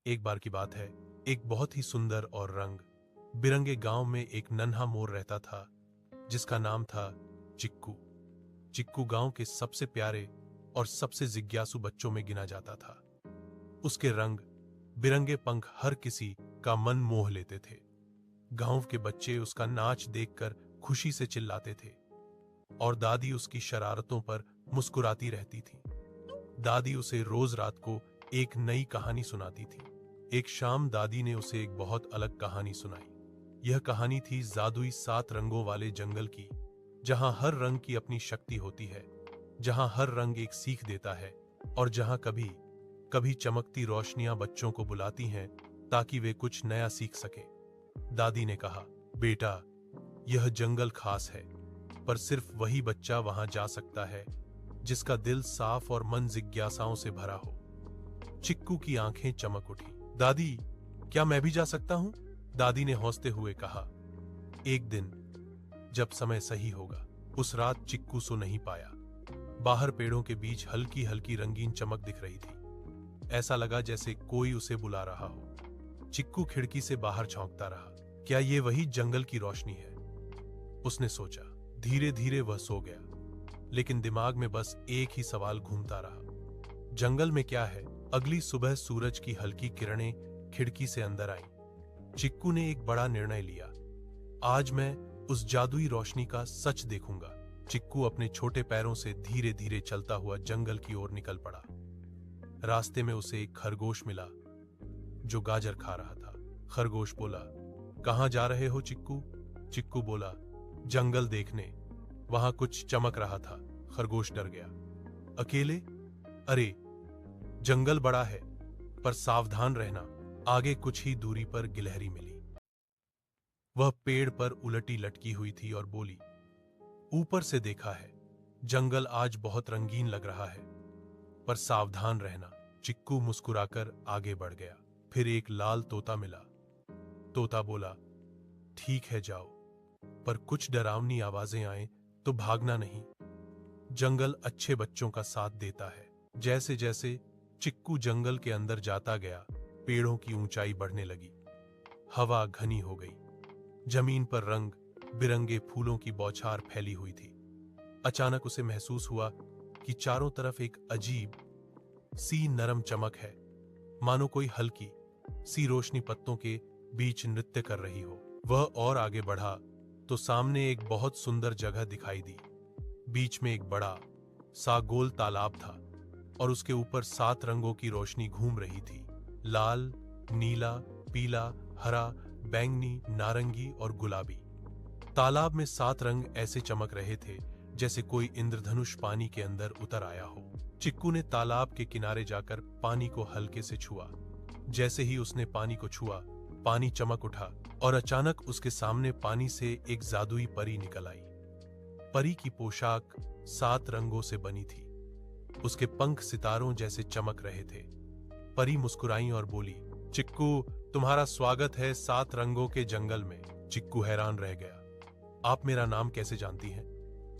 एक बार की बात है, एक बहुत ही सुंदर और रंग बिरंगे गांव में एक नन्हा मोर रहता था जिसका नाम था चिक्कू। चिक्कू गांव के सबसे प्यारे और सबसे जिज्ञासु बच्चों में गिना जाता था। उसके रंग बिरंगे पंख हर किसी का मन मोह लेते थे। गांव के बच्चे उसका नाच देखकर खुशी से चिल्लाते थे और दादी उसकी शरारतों पर मुस्कुराती रहती थी। दादी उसे रोज रात को एक नई कहानी सुनाती थी। एक शाम दादी ने उसे एक बहुत अलग कहानी सुनाई। यह कहानी थी जादुई 7 रंगों वाले जंगल की, जहां हर रंग की अपनी शक्ति होती है, जहां हर रंग एक सीख देता है और जहां कभी कभी चमकती रोशनियां बच्चों को बुलाती हैं ताकि वे कुछ नया सीख सकें। दादी ने कहा, बेटा, यह जंगल खास है, पर सिर्फ वही बच्चा वहां जा सकता है जिसका दिल साफ और मन जिज्ञासाओं से भरा हो। चिक्कू की आंखें चमक उठी। दादी, क्या मैं भी जा सकता हूं? दादी ने हौसते हुए कहा। एक दिन, जब समय सही होगा। उस रात चिक्कू सो नहीं पाया। बाहर पेड़ों के बीच हल्की हल्की रंगीन चमक दिख रही थी। ऐसा लगा जैसे कोई उसे बुला रहा हो। चिक्कू खिड़की से बाहर झांकता रहा। क्या ये वही जंगल की रोशनी है? उसने सोचा। धीरे धीरे वह सो गया, लेकिन दिमाग में बस एक ही सवाल घूमता रहा। जंगल में क्या है? अगली सुबह सूरज की हल्की किरणें खिड़की से अंदर आईं। चिक्कू ने एक बड़ा निर्णय लिया। आज मैं उस जादुई रोशनी का सच देखूंगा। चिक्कू अपने छोटे पैरों से धीरे धीरे चलता हुआ जंगल की ओर निकल पड़ा। रास्ते में उसे एक खरगोश मिला जो गाजर खा रहा था। खरगोश बोला, कहां जा रहे हो चिक्कू? चिक्कू बोला, जंगल देखने। वहां कुछ चमक रहा था। खरगोश डर गया। अकेले? अरे, जंगल बड़ा है, पर सावधान रहना। आगे कुछ ही दूरी पर गिलहरी मिली। वह पेड़ पर उलटी लटकी हुई थी और बोली, ऊपर से देखा है, जंगल आज बहुत रंगीन लग रहा है, पर सावधान रहना। चिक्कू मुस्कुराकर आगे बढ़ गया। फिर एक लाल तोता मिला। तोता बोला, ठीक है, जाओ, पर कुछ डरावनी आवाजें आए तो भागना नहीं। जंगल अच्छे बच्चों का साथ देता है। जैसे जैसे चिक्कू जंगल के अंदर जाता गया, पेड़ों की ऊंचाई बढ़ने लगी। हवा घनी हो गई। जमीन पर रंग बिरंगे फूलों की बौछार फैली हुई थी। अचानक उसे महसूस हुआ कि चारों तरफ एक अजीब सी नरम चमक है, मानो कोई हल्की सी रोशनी पत्तों के बीच नृत्य कर रही हो। वह और आगे बढ़ा तो सामने एक बहुत सुंदर जगह दिखाई दी। बीच में एक बड़ा सा गोल तालाब था और उसके ऊपर 7 रंगों की रोशनी घूम रही थी। लाल, नीला, पीला, हरा, बैंगनी, नारंगी और गुलाबी। तालाब में 7 रंग ऐसे चमक रहे थे जैसे कोई इंद्रधनुष पानी के अंदर उतर आया हो। चिक्कू ने तालाब के किनारे जाकर पानी को हल्के से छुआ। जैसे ही उसने पानी को छुआ, पानी चमक उठा और अचानक उसके सामने पानी से एक जादुई परी निकल आई। परी की पोशाक 7 रंगों से बनी थी। उसके पंख सितारों जैसे चमक रहे थे। परी मुस्कुराई और बोली, चिक्कू, तुम्हारा स्वागत है 7 रंगों के जंगल में। चिक्कू हैरान रह गया। आप मेरा नाम कैसे जानती हैं?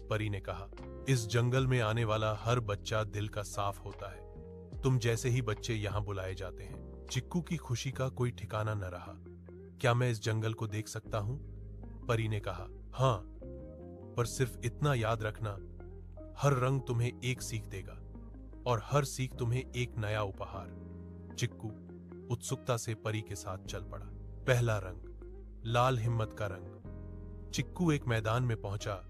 परी ने कहा, इस जंगल में आने वाला हर बच्चा दिल का साफ होता है। तुम जैसे ही बच्चे यहाँ बुलाए जाते हैं। चिक्कू की खुशी का कोई ठिकाना न रहा। क्या मैं इस जंगल को देख सकता हूँ? परी ने कहा, हाँ, पर सिर्फ इतना याद रखना, हर रंग तुम्हें एक सीख देगा और हर सीख तुम्हें एक नया उपहार। चिक्कू उत्सुकता से परी के साथ चल पड़ा। पहला रंग, लाल हिम्मत का रंग। चिक्कू एक मैदान में पहुंचा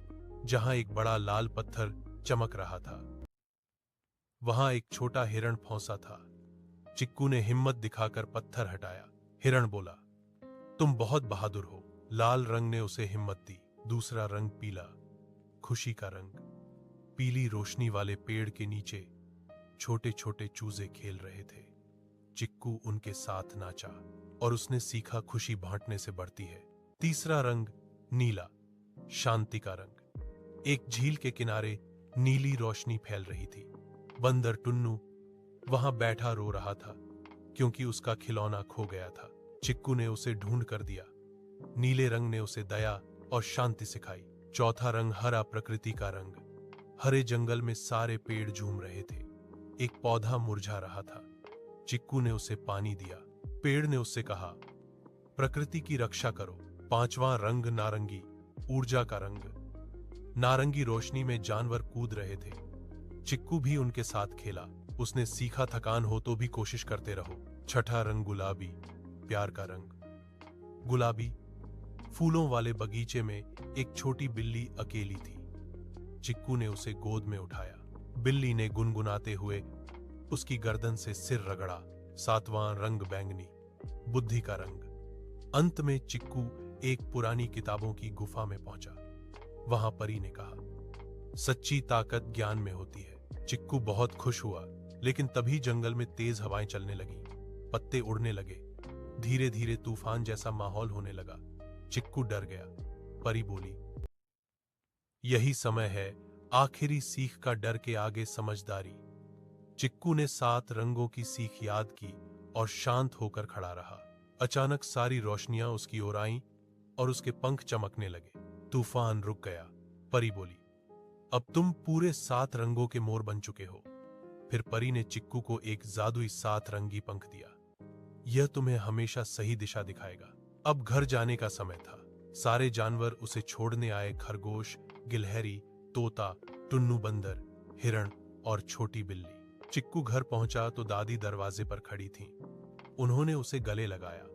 जहां एक बड़ा लाल पत्थर चमक रहा था। वहां एक छोटा हिरण फंसा था। चिक्कू ने हिम्मत दिखाकर पत्थर हटाया। हिरण बोला, तुम बहुत बहादुर हो। लाल रंग ने उसे हिम्मत दी। दूसरा रंग पीला, खुशी का रंग। पीली रोशनी वाले पेड़ के नीचे छोटे छोटे चूजे खेल रहे थे। चिक्कू उनके साथ नाचा और उसने सीखा खुशी बांटने से बढ़ती है। तीसरा रंग नीला, शांति का रंग। एक झील के किनारे नीली रोशनी फैल रही थी। बंदर टुन्नू वहां बैठा रो रहा था क्योंकि उसका खिलौना खो गया था। चिक्कू ने उसे ढूंढ कर दिया। नीले रंग ने उसे दया और शांति सिखाई। चौथा रंग हरा, प्रकृति का रंग। हरे जंगल में सारे पेड़ झूम रहे थे। एक पौधा मुरझा रहा था। चिक्कू ने उसे पानी दिया पेड़ ने उससे कहा, प्रकृति की रक्षा करो। पांचवां रंग नारंगी, ऊर्जा का रंग। नारंगी रोशनी में जानवर कूद रहे थे। चिक्कू भी उनके साथ खेला। उसने सीखा, थकान हो तो भी कोशिश करते रहो। छठा रंग गुलाबी, प्यार का रंग। गुलाबी, फूलों वाले बगीचे में एक छोटी बिल्ली अकेली थी। चिक्कू ने उसे गोद में उठाया। बिल्ली ने गुनगुनाते हुए उसकी गर्दन से सिर रगड़ा। सातवां रंग बैंगनी, बुद्धि का रंग। अंत में चिक्कू एक पुरानी किताबों की गुफा में पहुंचा। वहां परी ने कहा, सच्ची ताकत ज्ञान में होती है। चिक्कू बहुत खुश हुआ, लेकिन तभी जंगल में तेज हवाएं चलने लगीं। पत्ते उड़ने लगे। धीरे धीरे तूफान जैसा माहौल होने लगा। चिक्कू डर गया। परी बोली, यही समय है आखिरी सीख का, डर के आगे समझदारी। चिक्कू ने 7 रंगों की सीख याद की और शांत होकर खड़ा रहा। अचानक सारी रोशनियां उसकी ओर आईं और उसके पंख चमकने लगे। तूफान रुक गया। परी बोली, अब तुम पूरे 7 रंगों के मोर बन चुके हो। फिर परी ने चिक्कू को एक जादुई 7 रंगी पंख दिया। यह तुम्हें हमेशा सही दिशा दिखाएगा। अब घर जाने का समय था। सारे जानवर उसे छोड़ने आए। खरगोश, गिलहरी, तोता, टुन्नू बंदर, हिरण और छोटी बिल्ली। चिक्कू घर पहुंचा तो दादी दरवाजे पर खड़ी थीं। उन्होंने उसे गले लगाया।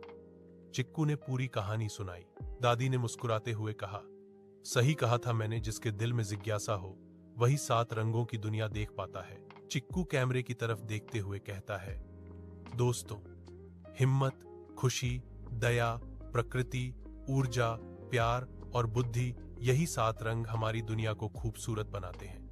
चिक्कू ने पूरी कहानी सुनाई। दादी ने मुस्कुराते हुए कहा, सही कहा था मैंने, जिसके दिल में जिज्ञासा हो वही 7 रंगों की दुनिया देख पाता है। चिक्कू कैमरे की तरफ देखते हुए कहता है, दोस्तों, हिम्मत, खुशी, दया, प्रकृति, ऊर्जा, प्यार और बुद्धि, यही 7 रंग हमारी दुनिया को खूबसूरत बनाते हैं।